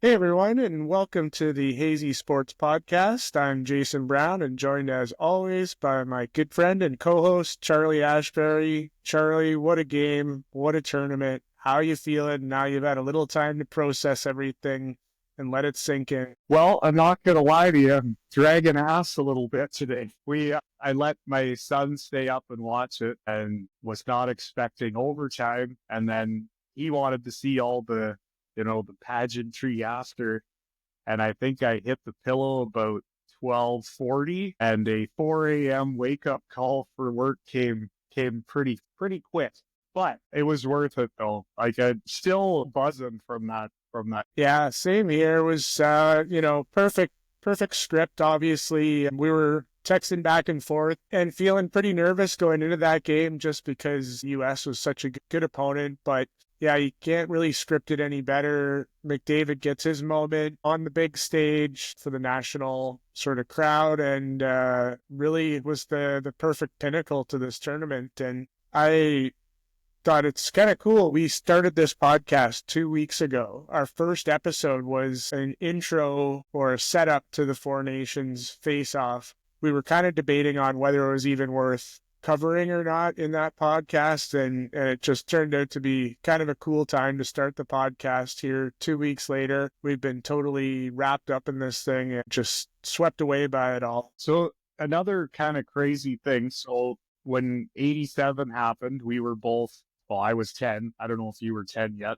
Hey everyone, and welcome to the Hazy Sports Podcast. I'm Jason Brown, and joined as always by my good friend and co-host Charlie Ashbury. Charlie, what a game, what a tournament. How are you feeling now you've had a little time to process everything and let it sink in? Well, I'm not going to lie to you. I'm dragging ass a little bit today. I let my son stay up and watch it and was not expecting overtime. And then he wanted to see all the pageantry after. And I think I hit the pillow about 12:40, and a 4 a.m. wake up call for work came pretty quick. But it was worth it though. Like, I'm still buzzing from that. Yeah, same here. It was, perfect script, obviously. We were texting back and forth and feeling pretty nervous going into that game just because the U.S. was such a good opponent. But yeah, you can't really script it any better. Mcdavid gets his moment on the big stage for the national sort of crowd, and really was the perfect pinnacle to this tournament. And I thought it's kind of cool. We started this podcast 2 weeks ago. Our first episode was an intro or a setup to the Four Nations face-off. We were kind of debating on whether it was even worth covering or not in that podcast, and it just turned out to be kind of a cool time to start the podcast here 2 weeks later. We've been totally wrapped up in this thing and just swept away by it all. So another kind of crazy thing. So when 87 happened, we were both, well, I was 10. I don't know if you were 10 yet.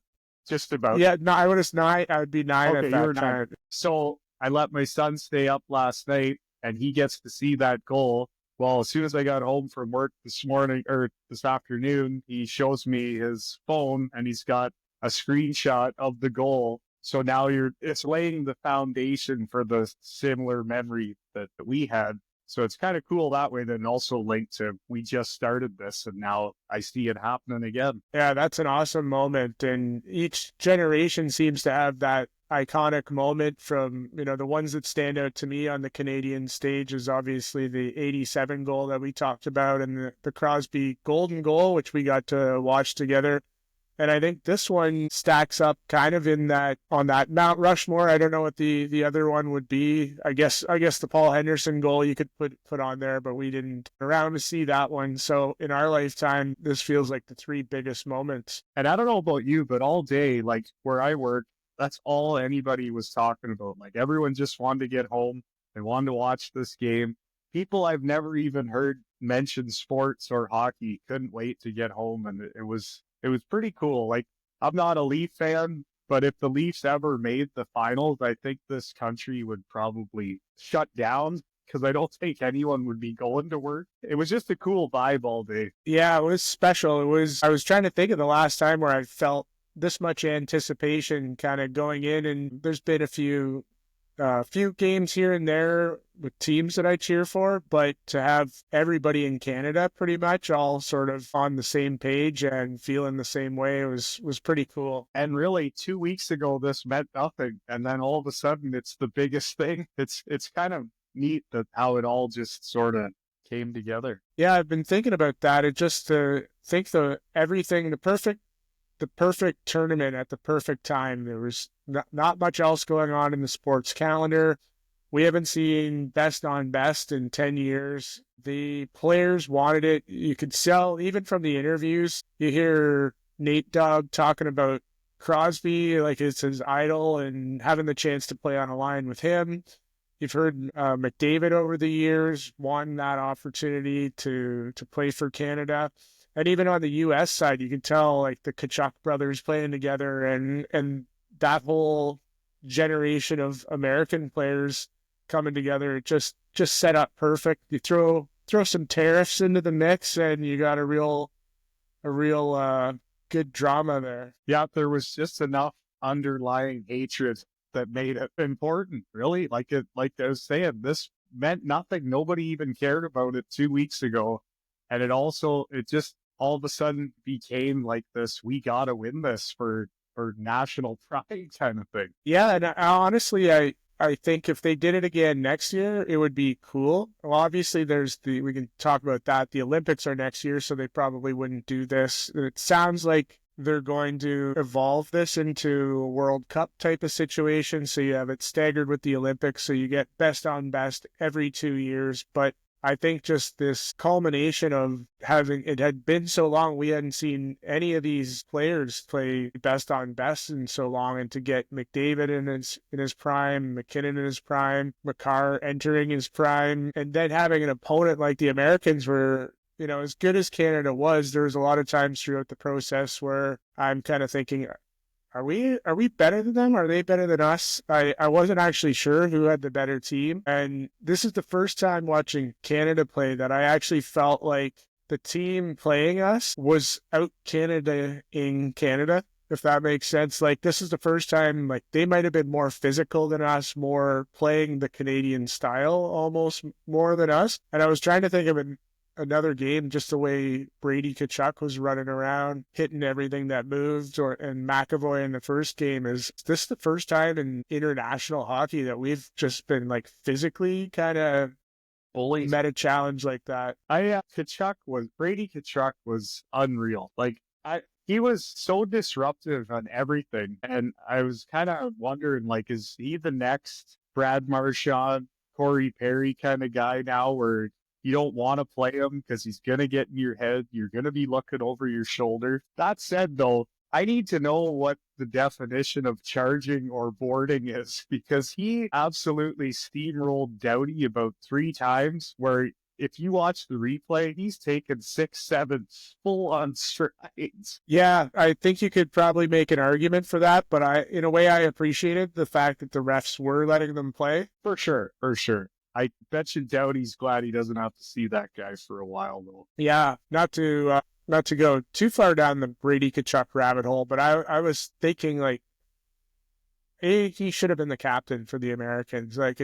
Just about. Yeah, no, I was 9. I would be 9 Okay, at that you were time. 9. So I let my son stay up last night, and he gets to see that goal. Well, as soon as I got home from work this morning or this afternoon, he shows me his phone and he's got a screenshot of the goal. So now it's laying the foundation for the similar memory that we had. So it's kind of cool that way. Then also linked to, we just started this and now I see it happening again. Yeah, that's an awesome moment. And each generation seems to have that iconic moment. From, the ones that stand out to me on the Canadian stage is obviously the 87 goal that we talked about, and the Crosby golden goal, which we got to watch together. And I think this one stacks up kind of on that Mount Rushmore. I don't know what the other one would be. I guess the Paul Henderson goal you could put on there, but we didn't around to see that one. So in our lifetime, this feels like the three biggest moments. And I don't know about you, but all day, like where I work, that's all anybody was talking about. Like, everyone just wanted to get home. They wanted to watch this game. People I've never even heard mention sports or hockey couldn't wait to get home. And it was pretty cool. Like, I'm not a Leaf fan, but if the Leafs ever made the finals, I think this country would probably shut down, because I don't think anyone would be going to work. It was just a cool vibe all day. Yeah, it was special. I was trying to think of the last time where I felt this much anticipation kind of going in, and there's been a few games here and there with teams that I cheer for, but to have everybody in Canada pretty much all sort of on the same page and feeling the same way was pretty cool. And really, 2 weeks ago, this meant nothing, and then all of a sudden, it's the biggest thing. It's kind of neat that how it all just sort of came together. Yeah, I've been thinking about that. It just think the perfect tournament at the perfect time. There was not much else going on in the sports calendar. We haven't seen best on best in 10 years. The players wanted it. You could tell, even from the interviews, you hear Nate Dogg talking about Crosby like it's his idol and having the chance to play on a line with him. You've heard Mcdavid over the years won that opportunity to play for Canada. And even on the U.S. side, you can tell like the Tkachuk brothers playing together, and that whole generation of American players coming together. It just set up perfect. You throw some tariffs into the mix, and you got a real good drama there. Yeah, there was just enough underlying hatred that made it important. Really, like I was saying, this meant nothing. Nobody even cared about it 2 weeks ago, and it just all of a sudden became like this, we got to win this for national pride kind of thing. Yeah, and honestly, I think if they did it again next year, it would be cool. Well, obviously, we can talk about that. The Olympics are next year, so they probably wouldn't do this. It sounds like they're going to evolve this into a World Cup type of situation. So you have it staggered with the Olympics. So you get best on best every 2 years. But I think just this culmination of having, it had been so long, we hadn't seen any of these players play best on best in so long, and to get McDavid in his prime, McKinnon in his prime, Makar entering his prime, and then having an opponent like the Americans where, as good as Canada was, there was a lot of times throughout the process where I'm kind of thinking, are we better than them? Are they better than us? I wasn't actually sure who had the better team. And this is the first time watching Canada play that I actually felt like the team playing us was out Canada in Canada, if that makes sense. Like, this is the first time, like, they might have been more physical than us, more playing the Canadian style almost more than us. And I was trying to think of another game, just the way Brady Tkachuk was running around, hitting everything that moved, and McAvoy in the first game. Is this the first time in international hockey that we've just been like physically kind of bullies? Met a challenge like that? Brady Tkachuk was unreal. Like, he was so disruptive on everything. And I was kind of wondering, like, is he the next Brad Marchand, Corey Perry kind of guy now, where you don't want to play him because he's going to get in your head. You're going to be looking over your shoulder. That said, though, I need to know what the definition of charging or boarding is, because he absolutely steamrolled Doughty about 3 times, where if you watch the replay, he's taken 6-7 full-on strides. Yeah, I think you could probably make an argument for that, but in a way, I appreciated the fact that the refs were letting them play. For sure. I bet you Doughty's glad he doesn't have to see that guy for a while, though. Yeah, not to go too far down the Brady Tkachuk rabbit hole, but I was thinking, like, he should have been the captain for the Americans. Like,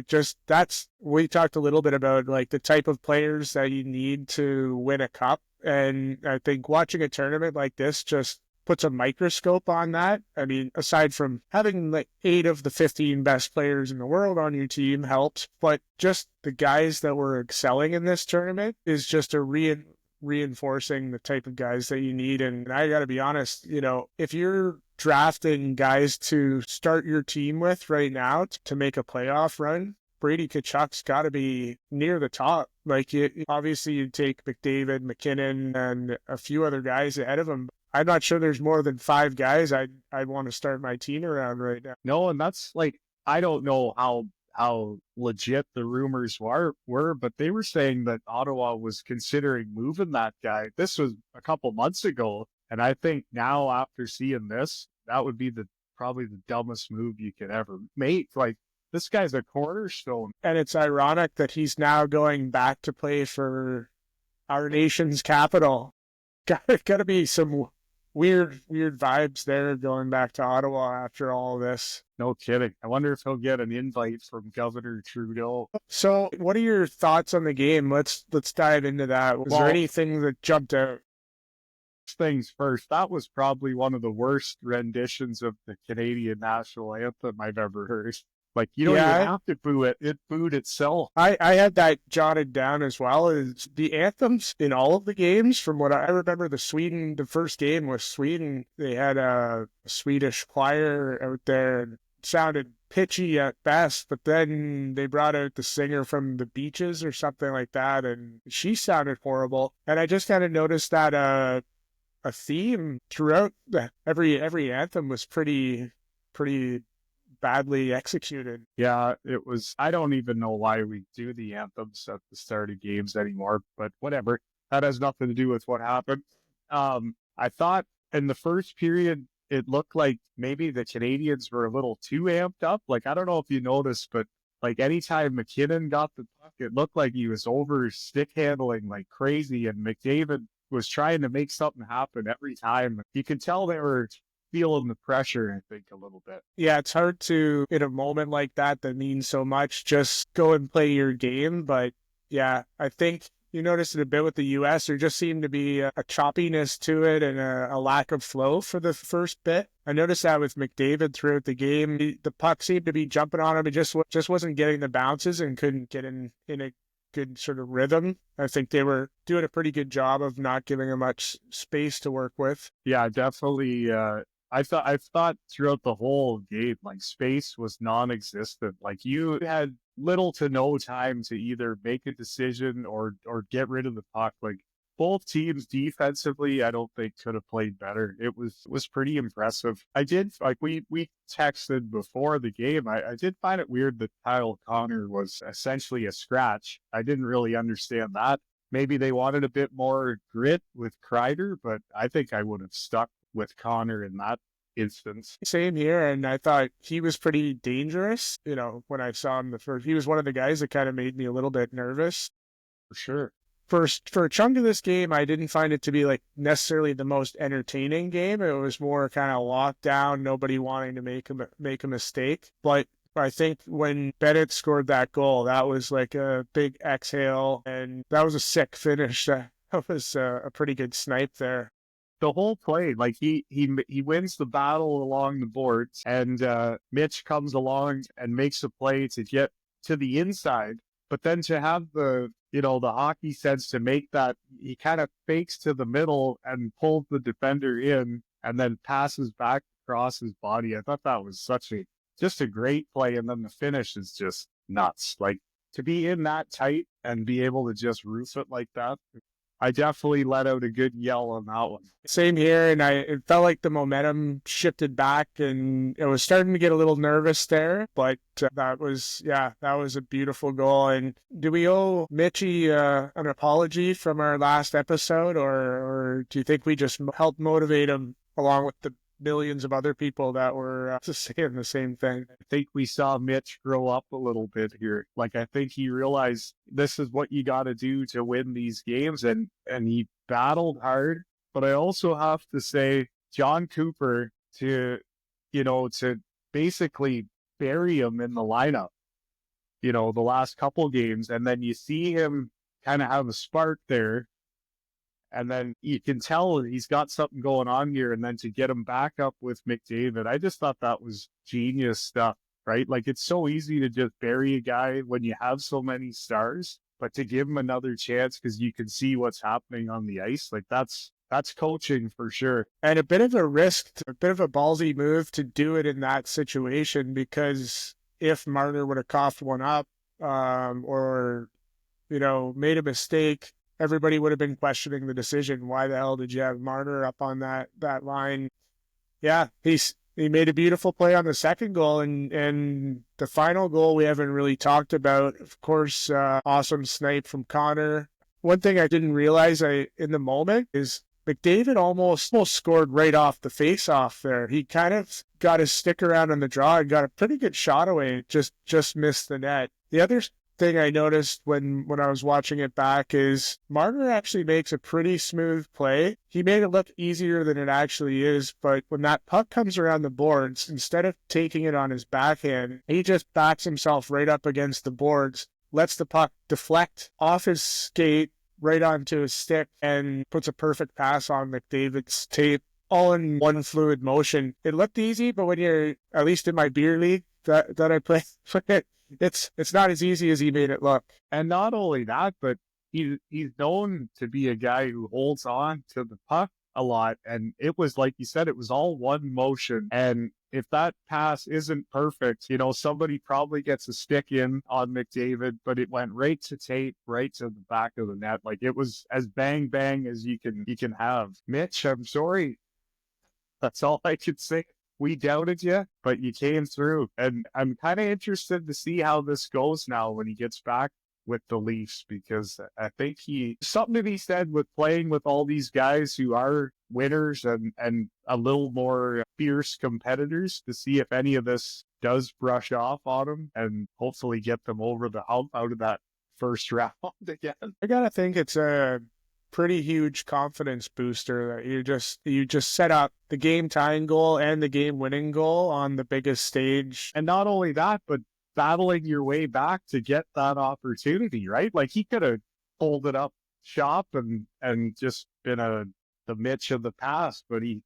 we talked a little bit about, like, the type of players that you need to win a cup, and I think watching a tournament like this just puts a microscope on that. I mean, aside from having like 8 of the 15 best players in the world on your team helps, but just the guys that were excelling in this tournament is just reinforcing the type of guys that you need. And I got to be honest, if you're drafting guys to start your team with right now to make a playoff run, Brady Tkachuk's got to be near the top. Like, obviously you'd take McDavid, McKinnon, and a few other guys ahead of him. I'm not sure there's more than 5 guys I'd want to start my team around right now. No, and that's like, I don't know how legit the rumors were, but they were saying that Ottawa was considering moving that guy. This was a couple months ago, and I think now, after seeing this, that would be probably the dumbest move you could ever make. Like, this guy's a cornerstone. And it's ironic that he's now going back to play for our nation's capital. Gotta be some weird vibes there going back to Ottawa after all of this. No kidding. I wonder if he'll get an invite from Governor Trudeau. So what are your thoughts on the game? Let's dive into that. Was there anything that jumped out? Things first, that was probably one of the worst renditions of the Canadian national anthem I've ever heard. Like, you don't even have to boo it. It booed itself. I had that jotted down as well. Is the anthems in all of the games, from what I remember, the first game was Sweden. They had a Swedish choir out there, and it sounded pitchy at best, but then they brought out the singer from the Beaches or something like that, and she sounded horrible. And I just kind of noticed that a theme throughout every anthem was pretty badly executed. Yeah, it was. I don't even know why we do the anthems at the start of games anymore, but whatever. That has nothing to do with what happened. I thought in the first period, it looked like maybe the Canadians were a little too amped up. Like, I don't know if you noticed, but like, anytime McKinnon got the puck, it looked like he was over stick handling like crazy, and McDavid was trying to make something happen every time. You could tell they were feeling the pressure, I think, a little bit. Yeah, it's hard to, in a moment like that means so much, just go and play your game. But yeah, I think you noticed it a bit with the U.S. There just seemed to be a choppiness to it and a lack of flow for the first bit. I noticed that with McDavid throughout the game. The puck seemed to be jumping on him. He just wasn't getting the bounces and couldn't get in a good sort of rhythm. I think they were doing a pretty good job of not giving him much space to work with. Yeah, definitely. I thought throughout the whole game, like space was non-existent. Like you had little to no time to either make a decision or get rid of the puck. Like both teams defensively, I don't think could have played better. It was pretty impressive. I did like we texted before the game. I did find it weird that Kyle Connor was essentially a scratch. I didn't really understand that. Maybe they wanted a bit more grit with Kreider, but I think I would have stuck with Connor in that instance. Same here, and I thought he was pretty dangerous. When I saw him he was one of the guys that kind of made me a little bit nervous. For sure. For a chunk of this game, I didn't find it to be like necessarily the most entertaining game. It was more kind of locked down, nobody wanting to make a mistake. But I think when Bennett scored that goal, that was like a big exhale, and that was a sick finish. That was a pretty good snipe there. The whole play, like he wins the battle along the boards, and Mitch comes along and makes a play to get to the inside, but then to have the hockey sense to make that, he kind of fakes to the middle and pulls the defender in and then passes back across his body. I thought that was just a great play, and then the finish is just nuts. Like to be in that tight and be able to just roof it like that. I definitely let out a good yell on that one. Same here, and it felt like the momentum shifted back, and it was starting to get a little nervous there. But that was a beautiful goal. And do we owe Mitchie an apology from our last episode, or do you think we just helped motivate him along with the millions of other people that were saying the same thing? I think we saw Mitch grow up a little bit here. Like I think he realized this is what you got to do to win these games, and he battled hard. But I also have to say, John Cooper to basically bury him in the lineup, the last couple games, and then you see him kind of have a spark there. And then you can tell he's got something going on here. And then to get him back up with McDavid, I just thought that was genius stuff, right? Like it's so easy to just bury a guy when you have so many stars, but to give him another chance because you can see what's happening on the ice, like that's coaching for sure. And a bit of a risk, a bit of a ballsy move to do it in that situation, because if Marner would have coughed one up or made a mistake, everybody would have been questioning the decision. Why the hell did you have Marner up on that line? Yeah, he made a beautiful play on the second goal, and the final goal we haven't really talked about. Of course, awesome snipe from Connor. One thing I didn't realize in the moment is McDavid almost scored right off the face-off there. He kind of got his stick around on the draw and got a pretty good shot away. Just missed the net. The other thing I noticed when I was watching it back is Marner actually makes a pretty smooth play. He made it look easier than it actually is, but when that puck comes around the boards, instead of taking it on his backhand, he just backs himself right up against the boards, lets the puck deflect off his skate right onto his stick, and puts a perfect pass on McDavid's tape, all in one fluid motion. It looked easy, but when you're, at least in my beer league that I play, it's not as easy as he made it look. And not only that, but he's known to be a guy who holds on to the puck a lot. And it was, like you said, it was all one motion. And if that pass isn't perfect, somebody probably gets a stick in on McDavid, but it went right to tape, right to the back of the net. Like it was as bang bang as you can have. Mitch, I'm sorry. That's all I could say. We doubted you, but you came through. And I'm kind of interested to see how this goes now when he gets back with the Leafs, because I think something to be said with playing with all these guys who are winners and a little more fierce competitors, to see if any of this does brush off on them and hopefully get them over the hump out of that first round again. I gotta think it's a pretty huge confidence booster that you just set up the game tying goal and the game winning goal on the biggest stage. And not only that, but battling your way back to get that opportunity, right? Like he could have folded up shop and just been the Mitch of the past, but he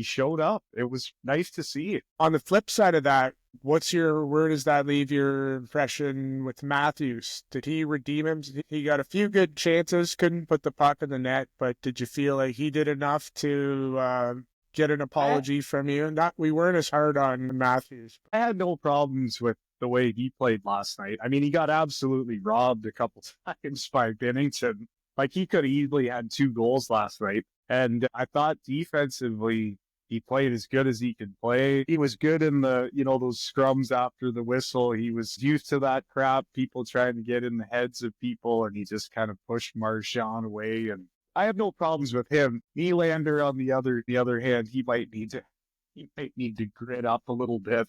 showed up. It was nice to see it. On the flip side of that, Where does that leave your impression with Matthews? Did he redeem him? He got a few good chances, couldn't put the puck in the net, but did you feel like he did enough to get an apology from you? We weren't as hard on Matthews. I had no problems with the way he played last night. I mean, he got absolutely robbed a couple times by Binnington. Like, he could have easily had 2 goals last night. And I thought defensively, he played as good as he could play. He was good in those scrums after the whistle. He was used to that crap, people trying to get in the heads of people, and he just kind of pushed Marchand away. And I have no problems with him. Nylander, on the other hand, he might need to grit up a little bit.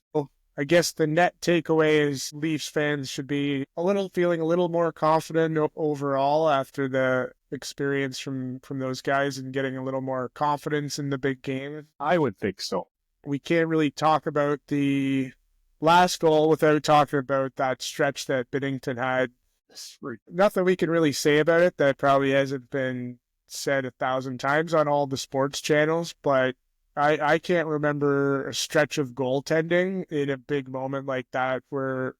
I guess the net takeaway is Leafs fans should be feeling a little more confident overall after the experience from those guys and getting a little more confidence in the big game. I would think so. We can't really talk about the last goal without talking about that stretch that Binnington had. Nothing we can really say about it that probably hasn't been said 1,000 times on all the sports channels, but I can't remember a stretch of goaltending in a big moment like that where,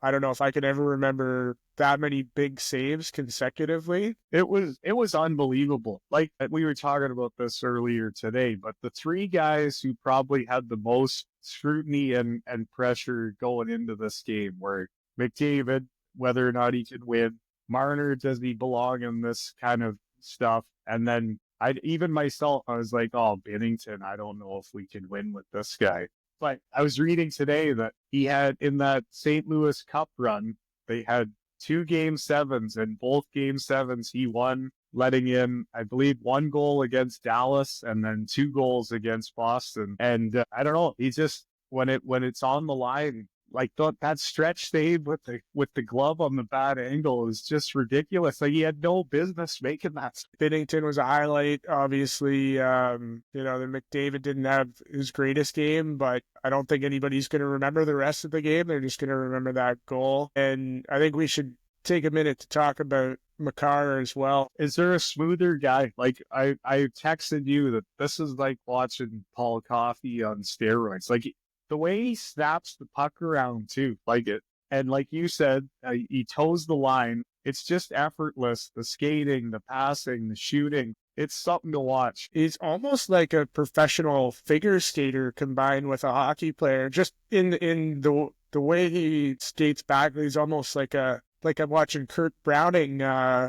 I don't know if I can ever remember that many big saves consecutively. It was unbelievable. Like, we were talking about this earlier today, but the 3 guys who probably had the most scrutiny and pressure going into this game were McDavid, whether or not he could win, Marner, does he belong in this kind of stuff, and then I was like, oh, Binnington, I don't know if we can win with this guy. But I was reading today that he had, in that St. Louis Cup run, they had 2 Game 7s, and both Game 7s he won, letting in, I believe, 1 goal against Dallas and then 2 goals against Boston. And I don't know, he just, when it's on the line, like that stretch save with the glove on the bad angle is just ridiculous. Like, he had no business making that. Binnington was a highlight, obviously. The McDavid didn't have his greatest game, but I don't think anybody's going to remember the rest of the game. They're just going to remember that goal. And I think we should take a minute to talk about Makar as well. Is there a smoother guy? Like, I texted you that this is like watching Paul Coffey on steroids. Like, the way he snaps the puck around too, like it. And like you said, he toes the line. It's just effortless. The skating, the passing, the shooting. It's something to watch. He's almost like a professional figure skater combined with a hockey player. Just in the way he skates back, he's almost like I'm watching Kurt Browning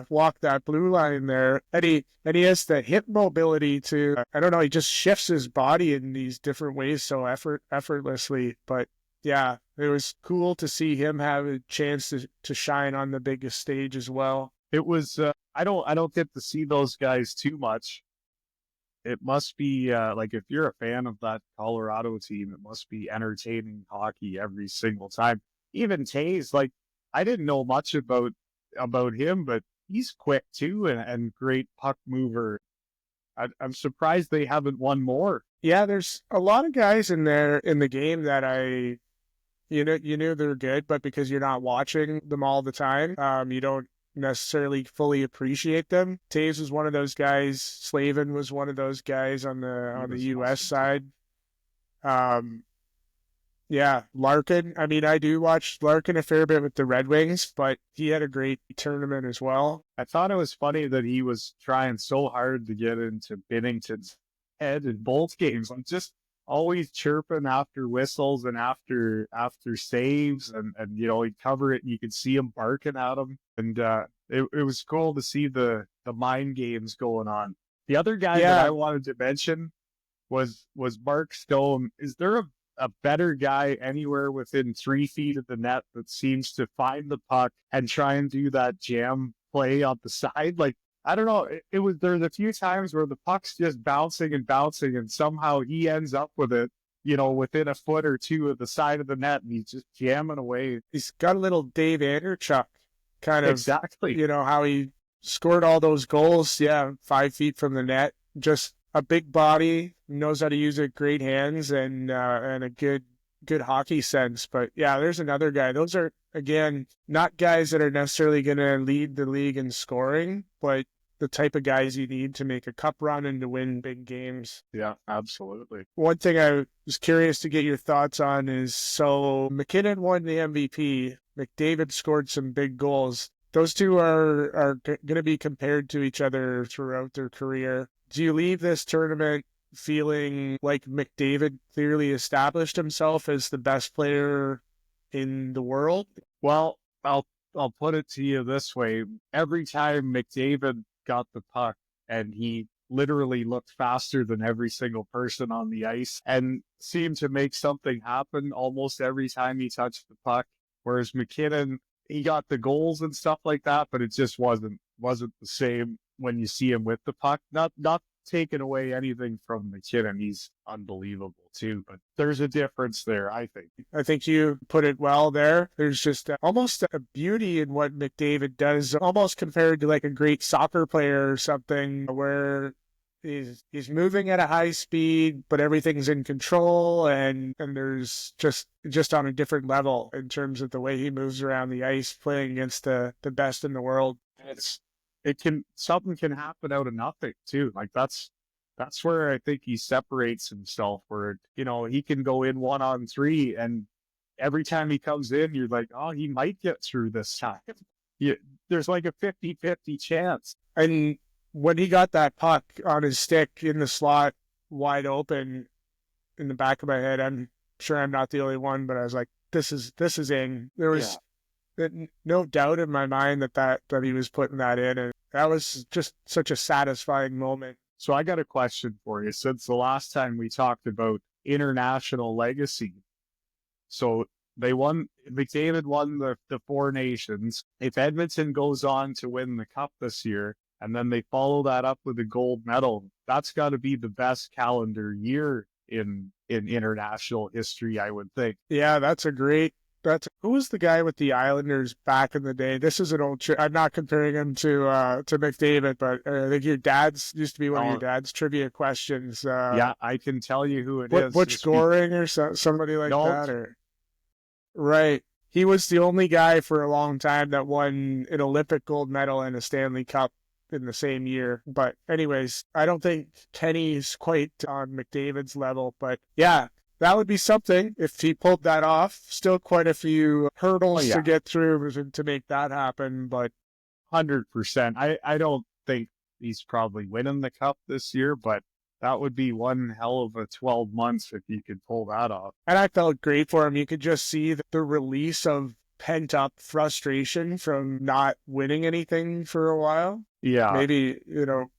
walk that blue line there. And he has the hip mobility to, I don't know, he just shifts his body in these different ways so effortlessly. But yeah, it was cool to see him have a chance to shine on the biggest stage as well. It was, I don't get to see those guys too much. It must be, like, if you're a fan of that Colorado team, it must be entertaining hockey every single time. Even Taze, like, I didn't know much about him, but he's quick too and great puck mover. I'm surprised they haven't won more. Yeah, there's a lot of guys in there in the game that you knew they're good, but because you're not watching them all the time, you don't necessarily fully appreciate them. Taves was one of those guys. Slavin was one of those guys on the U.S. side. Yeah, Larkin. I mean, I do watch Larkin a fair bit with the Red Wings, but he had a great tournament as well. I thought it was funny that he was trying so hard to get into Binnington's head in both games. I'm just always chirping after whistles and after saves, and he'd cover it and you could see him barking at him. And it was cool to see the mind games going on. The other guy that I wanted to mention was Mark Stone. Is there a better guy anywhere within 3 feet of the net that seems to find the puck and try and do that jam play on the side? Like, I don't know. There's a few times where the puck's just bouncing and somehow he ends up with it, within a foot or 2 of the side of the net, and he's just jamming away. He's got a little Dave Anderchuk kind of, exactly. How he scored all those goals. Yeah, 5 feet from the net. Just a big body, knows how to use it, great hands, and a good hockey sense. But yeah, there's another guy. Those are, again, not guys that are necessarily going to lead the league in scoring, but the type of guys you need to make a cup run and to win big games. Yeah, absolutely. One thing I was curious to get your thoughts on is, so McKinnon won the MVP. McDavid scored some big goals. Those two are going to be compared to each other throughout their career. Do you leave this tournament feeling like McDavid clearly established himself as the best player in the world? Well, I'll put it to you this way. Every time McDavid got the puck, and he literally looked faster than every single person on the ice and seemed to make something happen almost every time he touched the puck. Whereas McKinnon, he got the goals and stuff like that, but it just wasn't the same when you see him with the puck. Not taking away anything from McKinnon. He's unbelievable too, but there's a difference there, I think. I think you put it well there. There's just almost a beauty in what McDavid does, almost compared to like a great soccer player or something, where he's moving at a high speed, but everything's in control, and there's just on a different level in terms of the way he moves around the ice, playing against the best in the world. Something can happen out of nothing too. Like that's where I think he separates himself, where, he can go in 1-on-3, and every time he comes in, you're like, oh, he might get through this time. There's like a 50-50 chance. And when he got that puck on his stick in the slot wide open, in the back of my head, I'm sure I'm not the only one, but I was like, this is in. There was no doubt in my mind that he was putting that in, and that was just such a satisfying moment. So I got a question for you. Since the last time we talked about international legacy, so McDavid won the Four Nations. If Edmonton goes on to win the Cup this year, and then they follow that up with a gold medal, that's got to be the best calendar year in international history, I would think. Yeah, who was the guy with the Islanders back in the day? This is an old I'm not comparing him to McDavid, but I think your dad's used to be one of your dad's trivia questions. Yeah, I can tell you who it is. Butch Goring or somebody like that? Or right. He was the only guy for a long time that won an Olympic gold medal and a Stanley Cup in the same year. But anyways, I don't think Kenny's quite on McDavid's level, but yeah, that would be something if he pulled that off. Still quite a few hurdles to get through to make that happen, but 100%. I don't think he's probably winning the Cup this year, but that would be one hell of a 12 months if you could pull that off. And I felt great for him. You could just see the release of pent-up frustration from not winning anything for a while. Yeah. Maybe,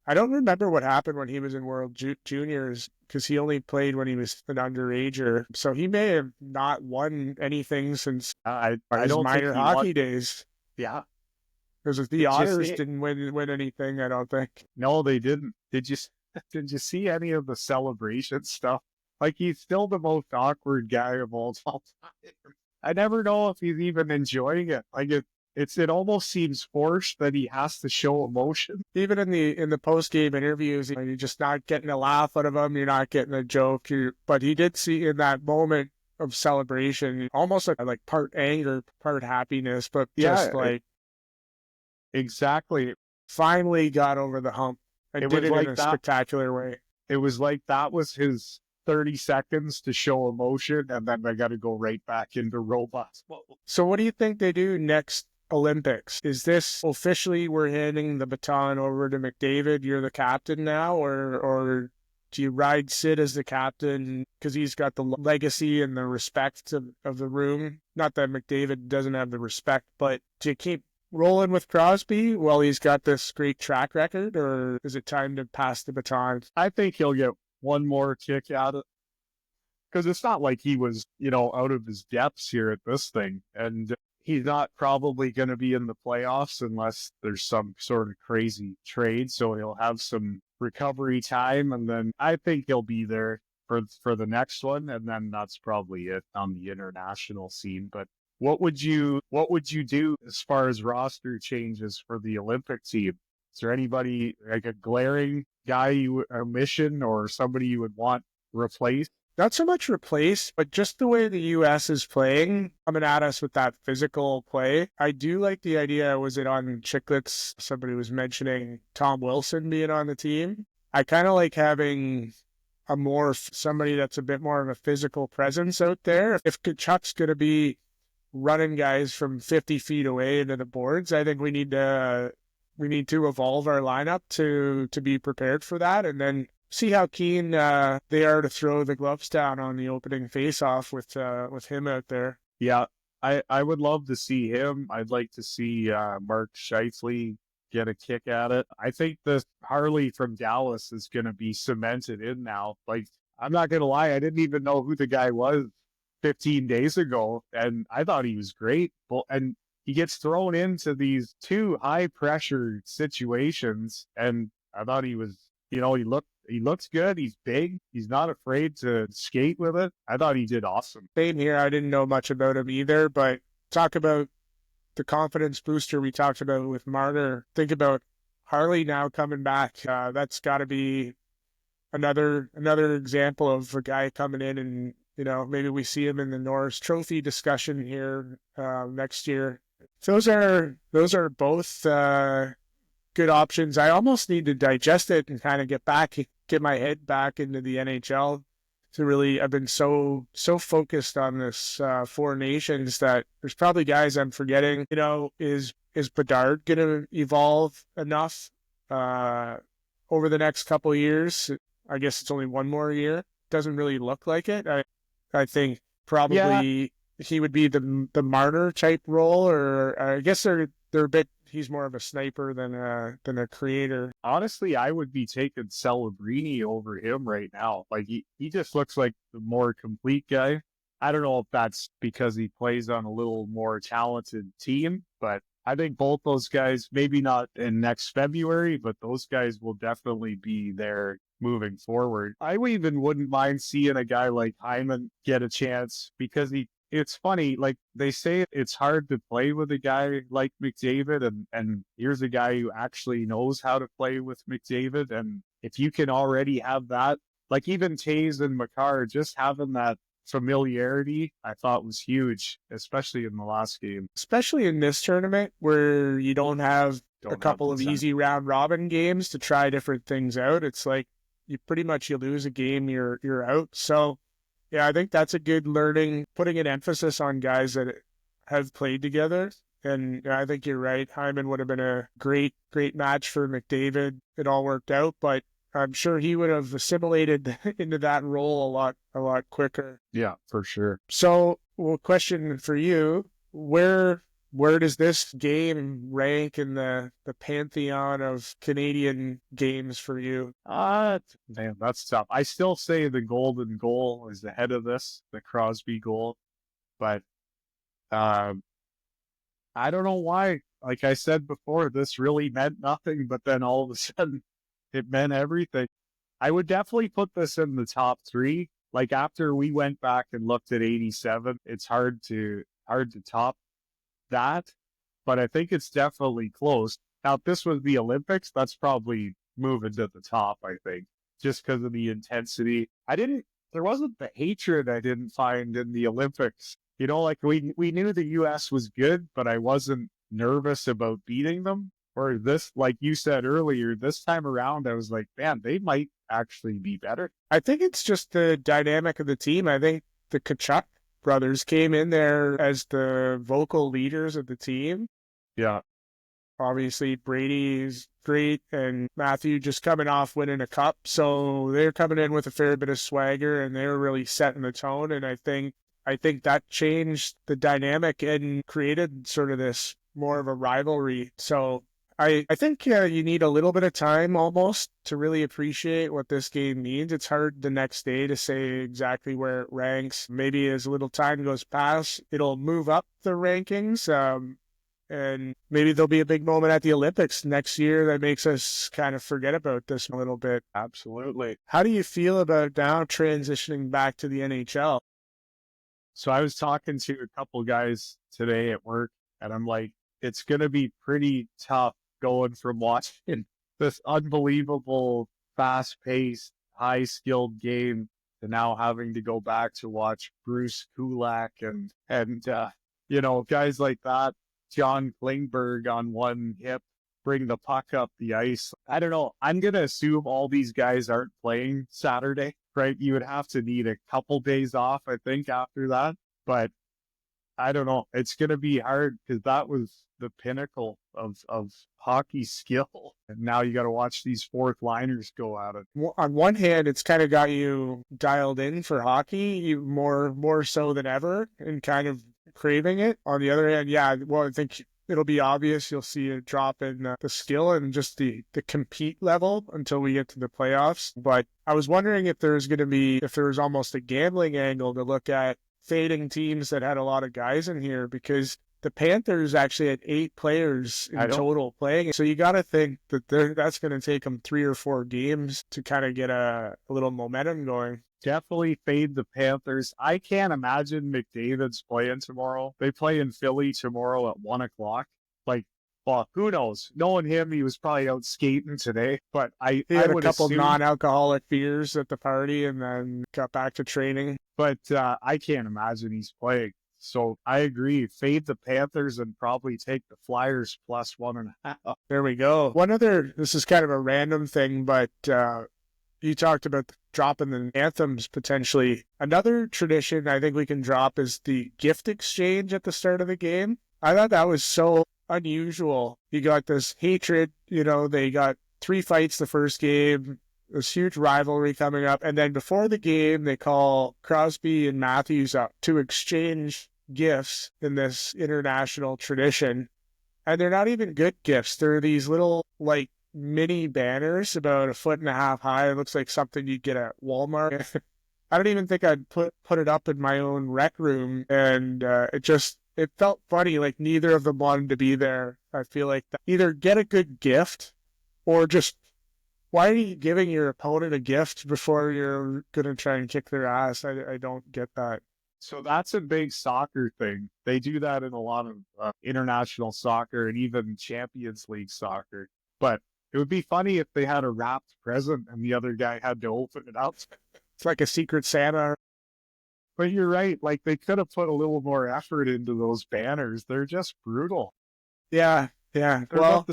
I don't remember what happened when he was in World Juniors, because he only played when he was an underager. So he may have not won anything since I his don't minor hockey days. Yeah. Because the Otters didn't win anything, I don't think. No, they didn't. Did you see any of the celebration stuff? Like, he's still the most awkward guy of all time. I never know if he's even enjoying it. Like, it almost seems forced that he has to show emotion. Even in the post-game interviews, you're just not getting a laugh out of him. You're not getting a joke. But he did see in that moment of celebration, almost like part anger, part happiness, but just exactly. Finally got over the hump and did it in a spectacular way. It was like that was his 30 seconds to show emotion, and then I got to go right back into robots. So what do you think they do next Olympics? Is this officially we're handing the baton over to McDavid, you're the captain now, or do you ride Sid as the captain because he's got the legacy and the respect of the room? Not that McDavid doesn't have the respect, but do you keep rolling with Crosby while he's got this great track record, or is it time to pass the baton? I think he'll get one more kick out of, because it's not like he was, out of his depths here at this thing. And he's not probably going to be in the playoffs unless there's some sort of crazy trade. So he'll have some recovery time. And then I think he'll be there for the next one. And then that's probably it on the international scene. But what would you do as far as roster changes for the Olympic team? Is there anybody, like a glaring guy a mission or somebody you would want replaced? not so much replace, but just the way the U.S. is playing, coming at us with that physical play. I do like the idea. Was it on Chicklets? Somebody was mentioning Tom Wilson being on the team. I kind of like having somebody that's a bit more of a physical presence out there. If Kachuk's going to be running guys from 50 feet away into the boards, I think we need to evolve our lineup to be prepared for that, and then see how keen they are to throw the gloves down on the opening face-off with him out there. Yeah, I would love to see him. I'd like to see Mark Scheifele get a kick at it. I think the Harley from Dallas is going to be cemented in now. Like, I'm not going to lie, I didn't even know who the guy was 15 days ago, and I thought he was great. And he gets thrown into these two high-pressure situations, and I thought he was, he looks good. He's big. He's not afraid to skate with it. I thought he did awesome. Same here. I didn't know much about him either, but talk about the confidence booster we talked about with Marner. Think about Harley now coming back. That's got to be another example of a guy coming in, and maybe we see him in the Norris Trophy discussion here next year. Those are both good options. I almost need to digest it and kind of get my head back into the NHL to really. I've been so focused on this Four Nations that there's probably guys I'm forgetting. Is Bedard going to evolve enough over the next couple of years? I guess it's only one more year. Doesn't really look like it. I think probably he would be the Marner type role, or I guess they're a bit. He's more of a sniper than a creator. Honestly, I would be taking Celebrini over him right now. Like, he just looks like the more complete guy. I don't know if that's because he plays on a little more talented team, but I think both those guys, maybe not in next February, but those guys will definitely be there moving forward. I even wouldn't mind seeing a guy like Hyman get a chance, because it's funny, like they say it's hard to play with a guy like McDavid, and here's a guy who actually knows how to play with McDavid. And if you can already have that, like even Taze and Makar, just having that familiarity, I thought was huge, especially in the last game. Especially in this tournament where you don't have a couple of easy round robin games to try different things out. It's like you lose a game, you're out. So yeah, I think that's a good learning, putting an emphasis on guys that have played together. And I think you're right. Hyman would have been a great match for McDavid. It all worked out, but I'm sure he would have assimilated into that role a lot quicker. Yeah, for sure. So, question for you: Where does this game rank in the pantheon of Canadian games for you? Man, that's tough. I still say the golden goal is ahead of this, the Crosby goal, but I don't know why. Like I said before, this really meant nothing, but then all of a sudden it meant everything. I would definitely put this in the top three. Like, after we went back and looked at 87, it's hard to top that, but I think it's definitely close. Now, if this was the Olympics, that's probably moving to the top, I think, just because of the intensity. There wasn't the hatred I didn't find in the Olympics. Like we knew the US was good, but I wasn't nervous about beating them. Or this, like you said earlier, this time around, I was like, man, they might actually be better. I think it's just the dynamic of the team. I think the Tkachuk brothers came in there as the vocal leaders of the team. Yeah. Obviously, Brady's great, and Matthew just coming off winning a cup. So they're coming in with a fair bit of swagger, and they're really setting the tone. And I think that changed the dynamic and created sort of this more of a rivalry. So I think you need a little bit of time almost to really appreciate what this game means. It's hard the next day to say exactly where it ranks. Maybe as a little time goes past, it'll move up the rankings. And maybe there'll be a big moment at the Olympics next year that makes us kind of forget about this a little bit. Absolutely. How do you feel about now transitioning back to the NHL? So I was talking to a couple guys today at work, and I'm like, it's going to be pretty tough going from watching this unbelievable, fast-paced, high-skilled game to now having to go back to watch Bruce Kulak and guys like that, John Klingberg on one hip, bring the puck up the ice. I don't know. I'm going to assume all these guys aren't playing Saturday, right? You would have to need a couple days off, I think, after that. But I don't know. It's going to be hard because that was the pinnacle of hockey skill. And now you got to watch these fourth liners go at it. Well, on one hand, it's kind of got you dialed in for hockey more so than ever and kind of craving it. On the other hand, yeah, well, I think it'll be obvious. You'll see a drop in the skill and just the compete level until we get to the playoffs. But I was wondering if there was almost a gambling angle to look at fading teams that had a lot of guys in here, because the Panthers actually had 8 players in total playing. So you got to think that that's going to take them 3 or 4 games to kind of get a little momentum going. Definitely fade the Panthers. I can't imagine McDavid's playing tomorrow. They play in Philly tomorrow at 1:00. Well, who knows? Knowing him, he was probably out skating today. But he had a couple non-alcoholic beers at the party and then got back to training. But I can't imagine he's playing. So I agree. Fade the Panthers and probably take the Flyers plus 1.5. There we go. This is kind of a random thing, but you talked about dropping the anthems potentially. Another tradition I think we can drop is the gift exchange at the start of the game. I thought that was so unusual. You got this hatred, they got 3 fights the first game, this huge rivalry coming up, and then before the game, they call Crosby and Matthews up to exchange gifts in this international tradition. And they're not even good gifts. They're these little, mini banners about 1.5 feet high. It looks like something you'd get at Walmart. I don't even think I'd put it up in my own rec room, and it felt funny, like neither of them wanted to be there. I feel like either get a good gift or just, why are you giving your opponent a gift before you're going to try and kick their ass? I don't get that. So that's a big soccer thing. They do that in a lot of international soccer and even Champions League soccer. But it would be funny if they had a wrapped present and the other guy had to open it up. It's like a Secret Santa. But you're right. They could have put a little more effort into those banners. They're just brutal. Yeah. Well,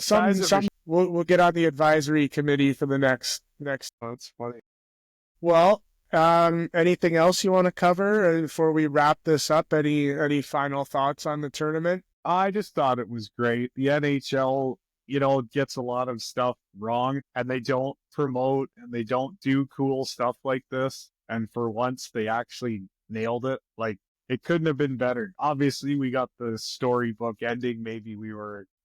we'll get on the advisory committee for the next. That's funny. Well, anything else you want to cover before we wrap this up? Any final thoughts on the tournament? I just thought it was great. The NHL, gets a lot of stuff wrong, and they don't promote and they don't do cool stuff like this. And for once, they actually nailed it. It couldn't have been better. Obviously, we got the storybook ending. Maybe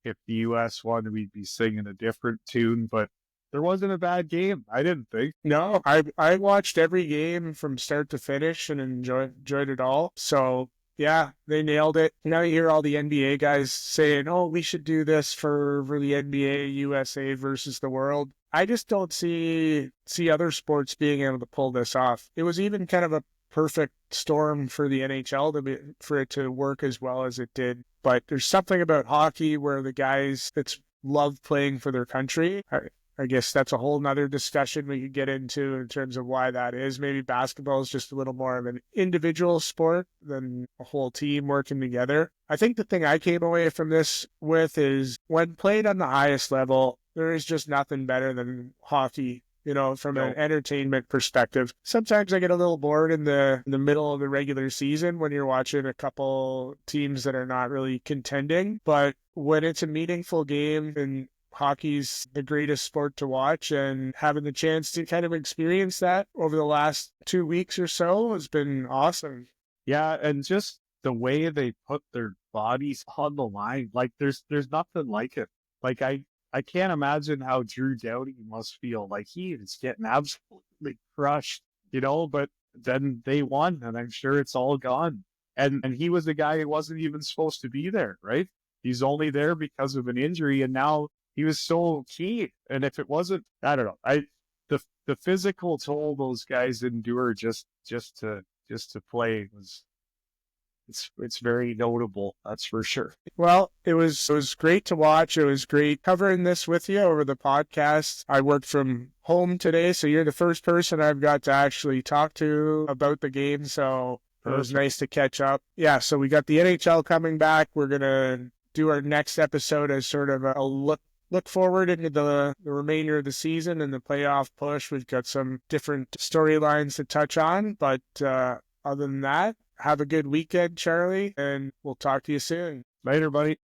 if the U.S. won, we'd be singing a different tune, but there wasn't a bad game, I didn't think. No, I watched every game from start to finish and enjoyed it all. So, yeah, they nailed it. Now you hear all the NBA guys saying, oh, we should do this for the NBA, USA versus the world. I just don't see other sports being able to pull this off. It was even kind of a perfect storm for the NHL for it to work as well as it did. But there's something about hockey where the guys that love playing for their country. I guess that's a whole nother discussion we could get into in terms of why that is. Maybe basketball is just a little more of an individual sport than a whole team working together. I think the thing I came away from this with is when played on the highest level, there is just nothing better than hockey, from an entertainment perspective. Sometimes I get a little bored in the middle of the regular season when you're watching a couple teams that are not really contending. But when it's a meaningful game and hockey's the greatest sport to watch, and having the chance to kind of experience that over the last 2 weeks or so has been awesome. Yeah, and just the way they put their bodies on the line, there's nothing like it. I can't imagine how Drew Doughty must feel. He is getting absolutely crushed, but then they won, and I'm sure it's all gone. And he was a guy who wasn't even supposed to be there, right? He's only there because of an injury, and now he was so key. And if it wasn't, I don't know. The physical toll those guys endure just to play was it's very notable. That's for sure. Well, it was great to watch. It was great covering this with you over the podcast. I worked from home today, so you're the first person I've got to actually talk to about the game. So it was nice to catch up. Yeah, so we got the NHL coming back. We're gonna do our next episode as sort of a look forward into the remainder of the season and the playoff push. We've got some different storylines to touch on, but other than that, have a good weekend, Charlie, and we'll talk to you soon. Later, buddy.